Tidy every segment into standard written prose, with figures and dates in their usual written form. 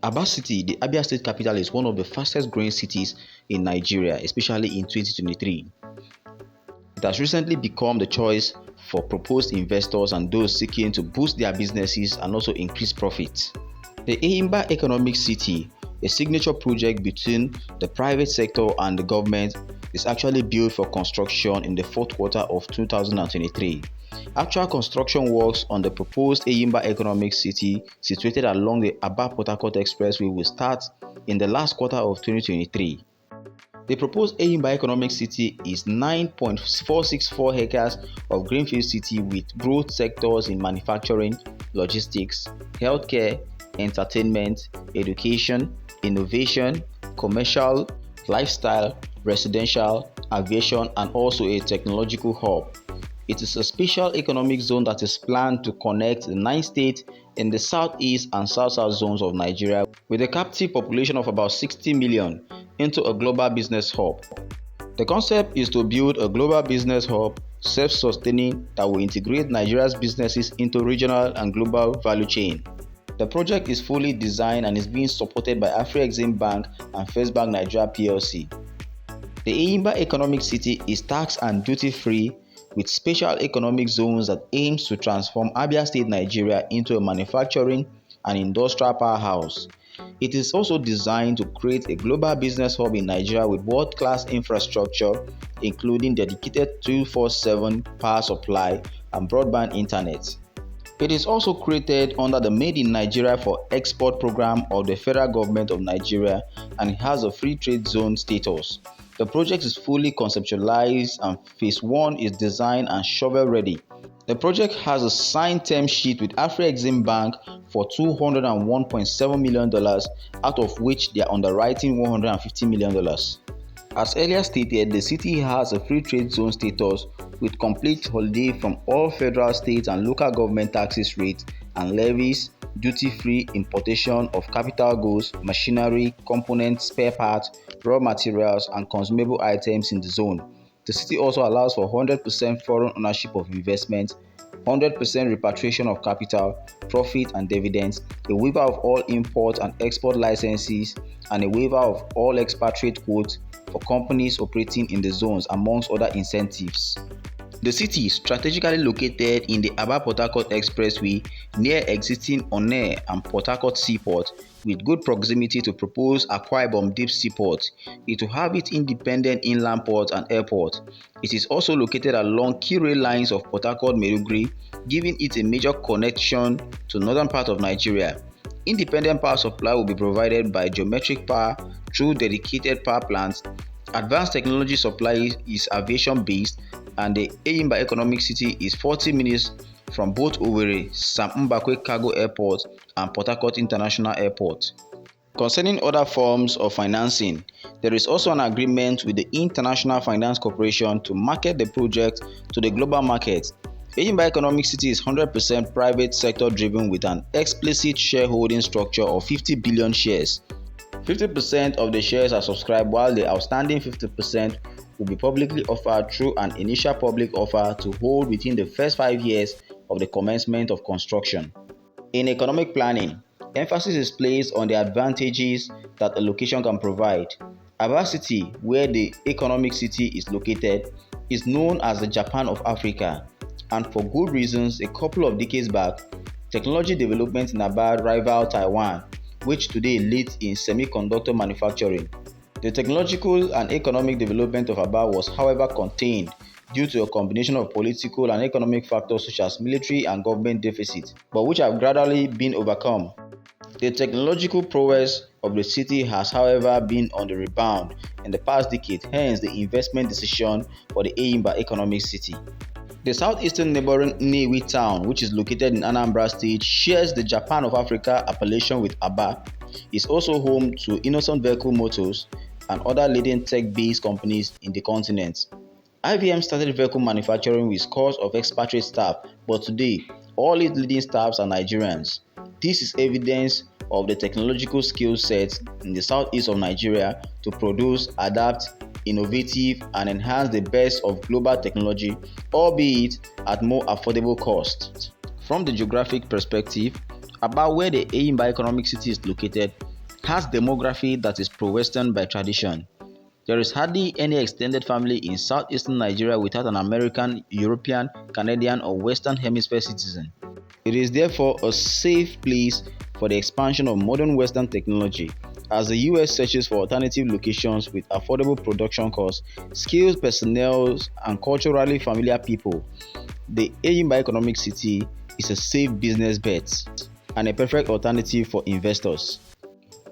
Aba City, the Abia State capital, is one of the fastest growing cities in Nigeria, especially in 2023. It has recently become the choice for proposed investors and those seeking to boost their businesses and also increase profits. The Eyimba Economic City, a signature project between the private sector and the government, is actually built for construction in the fourth quarter of 2023. Actual construction works on the proposed Eyimba Economic City, situated along the Aba-Port Harcourt Expressway, will start in the last quarter of 2023. The proposed Eyimba Economic City is 9.464 acres of greenfield city with growth sectors in manufacturing, logistics, healthcare, entertainment, education, innovation, commercial, lifestyle, residential, aviation, and also a technological hub. It is a special economic zone that is planned to connect the 9 states in the southeast and south-south zones of Nigeria with a captive population of about 60 million into a global business hub. The concept is to build a global business hub, self-sustaining, that will integrate Nigeria's businesses into regional and global value chain. The project is fully designed and is being supported by Afrexim Bank and First Bank Nigeria PLC. The Eyimba Economic City is tax and duty-free with special economic zones that aims to transform Abia State, Nigeria into a manufacturing and industrial powerhouse. It is also designed to create a global business hub in Nigeria with world-class infrastructure, including dedicated 24/7 power supply and broadband internet. It is also created under the Made in Nigeria for Export program of the Federal Government of Nigeria, and it has a free trade zone status. The project is fully conceptualized and phase 1 is designed and shovel ready. The project has a signed term sheet with Afrexim Bank for $201.7 million, out of which they are underwriting $150 million. As earlier stated, the city has a free trade zone status with complete holiday from all federal, state and local government taxes rates and levies, duty-free importation of capital goods, machinery, components, spare parts, raw materials and consumable items in the zone. The city also allows for 100% foreign ownership of investments, 100% repatriation of capital, profit and dividends, a waiver of all import and export licenses, and a waiver of all expatriate quotas for companies operating in the zones, amongst other incentives. The city is strategically located in the Aba-Port Harcourt Expressway near existing Onne and Port Harcourt Seaport, with good proximity to proposed Akwa Ibom Deep Seaport. It will have its independent inland port and airport. It is also located along key rail lines of Port Harcourt-Maiduguri, giving it a major connection to northern part of Nigeria. Independent power supply will be provided by geometric power through dedicated power plants. Advanced technology supply is aviation-based, and the Eyimba Economic City is 40 minutes from both Owerri, Sam Mbakwe Cargo Airport and Port Harcourt International Airport. Concerning other forms of financing, there is also an agreement with the International Finance Corporation to market the project to the global market. Eyimba Economic City is 100% private sector driven with an explicit shareholding structure of 50 billion shares. 50% of the shares are subscribed, while the outstanding 50% will be publicly offered through an initial public offer to hold within the first 5 years of the commencement of construction. In economic planning, emphasis is placed on the advantages that a location can provide. Aba City, where the economic city is located, is known as the Japan of Africa, and for good reasons. A couple of decades back, technology development in Aba rivaled Taiwan, which today leads in semiconductor manufacturing. The technological and economic development of Aba was, however, contained due to a combination of political and economic factors such as military and government deficits, but which have gradually been overcome. The technological prowess of the city has, however, been on the rebound in the past decade, hence the investment decision for the Eyimba Economic City. The southeastern neighboring Nnewi town, which is located in Anambra State, shares the Japan of Africa appellation with Aba, is also home to Innocent Vehicle Motors and other leading tech-based companies in the continent. IVM started vehicle manufacturing with scores of expatriate staff, but today, all its leading staffs are Nigerians. This is evidence of the technological skill sets in the southeast of Nigeria to produce, adapt, innovative, and enhance the best of global technology, albeit at more affordable costs. From the geographic perspective, about where the Eyimba Economic City is located has demography that is pro-Western by tradition. There is hardly any extended family in southeastern Nigeria without an American, European, Canadian, or Western Hemisphere citizen. It is therefore a safe place for the expansion of modern Western technology as the US searches for alternative locations with affordable production costs, skilled personnel, and culturally familiar people. The Eyimba Economic City is a safe business bet and a perfect alternative for investors.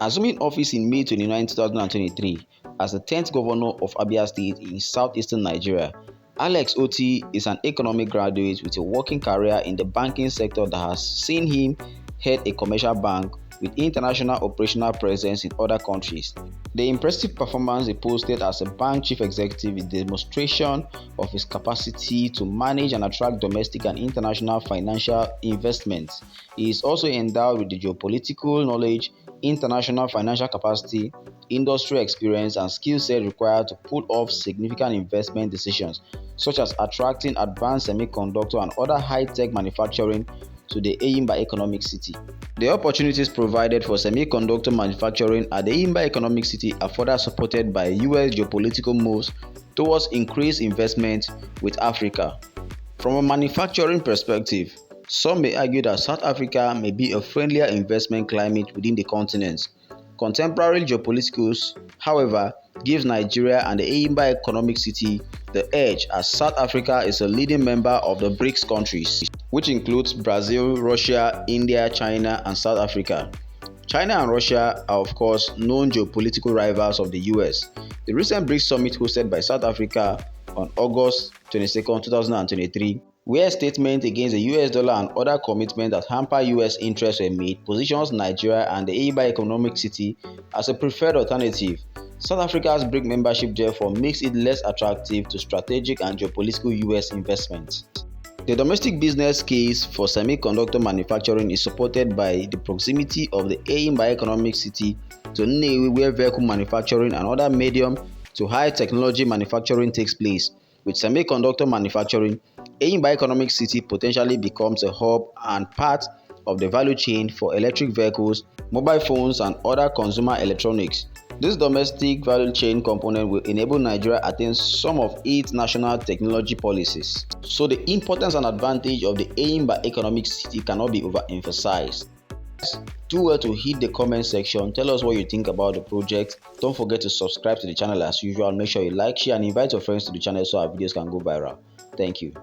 Assuming office in May 29, 2023 as the 10th governor of Abia State in southeastern Nigeria, Alex Oti is an economic graduate with a working career in the banking sector that has seen him head a commercial bank with international operational presence in other countries. The impressive performance he posted as a bank chief executive is a demonstration of his capacity to manage and attract domestic and international financial investments. He is also endowed with the geopolitical knowledge, international financial capacity, industry experience, and skill set required to pull off significant investment decisions, such as attracting advanced semiconductor and other high-tech manufacturing to the Eyimba Economic City. The opportunities provided for semiconductor manufacturing at the Eyimba Economic City are further supported by US geopolitical moves towards increased investment with Africa. From a manufacturing perspective, some may argue that South Africa may be a friendlier investment climate within the continent. Contemporary geopolitics, however, gives Nigeria and the Eyimba Economic City the edge as South Africa is a leading member of the BRICS countries, which includes Brazil, Russia, India, China, and South Africa. China and Russia are of course known geopolitical rivals of the US. The recent BRICS summit hosted by South Africa on August 22, 2023, where statements against the US dollar and other commitments that hamper US interests were made, positions Nigeria and the Eyimba Economic City as a preferred alternative. South Africa's BRICS membership therefore makes it less attractive to strategic and geopolitical US investments. The domestic business case for semiconductor manufacturing is supported by the proximity of the Eyimba Economic City to Nnewi, where vehicle manufacturing and other medium to high technology manufacturing takes place. With semiconductor manufacturing, Eyimba Economic City potentially becomes a hub and part of the value chain for electric vehicles, mobile phones, and other consumer electronics. This domestic value chain component will enable Nigeria to attain some of its national technology policies. So the importance and advantage of the Eyimba Economic City cannot be overemphasized. Do well to hit the comment section, tell us what you think about the project. Don't forget to subscribe to the channel as usual. Make sure you like, share, and invite your friends to the channel so our videos can go viral. Thank you.